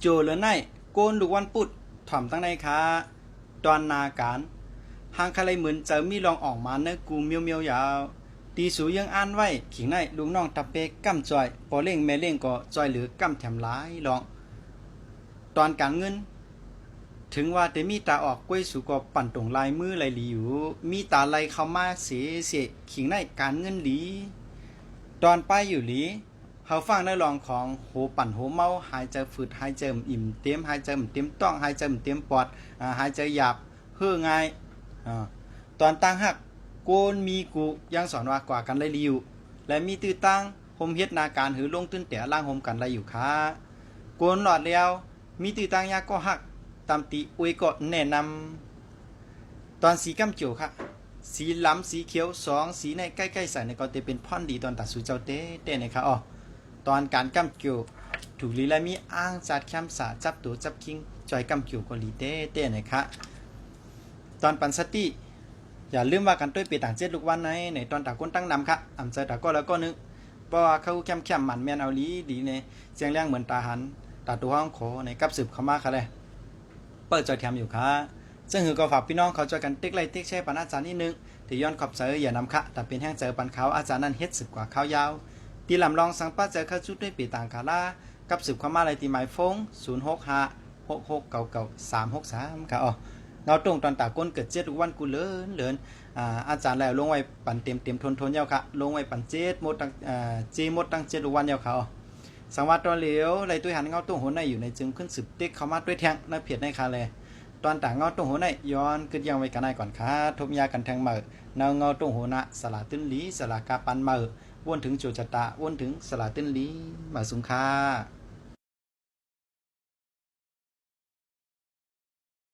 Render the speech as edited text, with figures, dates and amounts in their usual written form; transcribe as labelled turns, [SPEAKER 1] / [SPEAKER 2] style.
[SPEAKER 1] โจเหลือในโกนลูกวันปุดถ่อมตั้งในค้าตอนนาการหางคาเลยเหมือนเจอมีลองออกมาเนื้อกูเมียวเมียวยาวตีสูยังอ่านไว้ขิงในลุงน้องตะเปกกั้มจอยพอเล่งแม่เล่งก็จอยหรือกั้มแถมหลายลองตอนการเงินถึงว่าแต่มีตาออกกล้วยสูก็ปั่นตรงลายมือไหลหลีอยู่มีตาไหลเข้ามาเสียขิงในการเงินหลีตอนไปอยู่หลีเขาฟังได้ลองของโหปั่นโหเมาหายใจฝืดหายใจอิ่มเต็มหายใจเต็มต้องหายใจเต็มปอดหายใจหยาบเฮือง่ายตอนตั้งหักโกนมีกูยังสอนว่ากว่ากันไรลิวและมีตื้อตั้งโฮมเฮ็ดนาการหือลงตื้นแต่ล่างโฮมกันไรอยู่ค่ะโกนหลอดแล้วมีตื้อตั้งยากก็หักตามตีอวยก็แนะนำตอนสีกำเจียวค่ะสีล้ำสีเขียวสองสีในใกล้ๆใส่ในก็จะเป็นพ่อนดีตอนตัดสูเจ้าเต้นะครับอ๋อตอนการกำเกี่ยวถูกลีและมีอ้างจัดแคมสาจับตัวจับคิงจอยกำเกี่ยวก็ลีเต้นะครับตอนปันสติอย่าลืมว่ากันด้วยเปียต่างเจ็ดลูกวันในตอนตาก้นตั้งนำค่ะอ่ำใจตาก็แล้วก็นึกเพราะว่าเขาแคมหมันแมนเอาลีดีในเสียงแรงเหมือนตาหันตาตัวห้องโขในกับสืบเข้ามาค่ะเลยเปิดจอยแถมอยู่ค่ะซึ่งคือก็ฝากพี่น้องเขาจอยกันติ๊กไลติ๊กแช่ปันอาจารย์นิดนึงที่ย้อนขอบเจออย่านำค่ะแต่เป็นแห้งเจอปันเขาอาจารย์นั้นเฮ็ดสึกกว่าเขายาวตีลำลองสังป้าเจอเข้าชุดด้วยปีต่างคาล่ากับสืบเข้ามาอะไรตีหมายฟง065 6699 363ค่ะอ๋อเงาตรงตอนตาก้นเกิดเจ็ดวันกูเลินอาจารย์แล้วลงไว้ปั่นเต็มทนยาวค่ะลงไว้ปั่นเจ็ดหมดตั้งเจหมดตั้ง7วันยาวค่ะสังวัตตอนเหลียวไรตัวหันเงาตรงหัวในอยู่ในจึงขึ้นสืบติ๊กเข้ามาด้วยแทงน่าเพียดในคาเลยตอนต่างเงาตรงหัวในย้อนขึ้นยังไว้กันได้ก่อนค่ะทบยากันแทงเมื่อเงาตรงหัวนะสลาตื้นลีสลากาปันเมื่อวนถึงโจจตะวนถึงสลาตื้นลีมาสุงค่า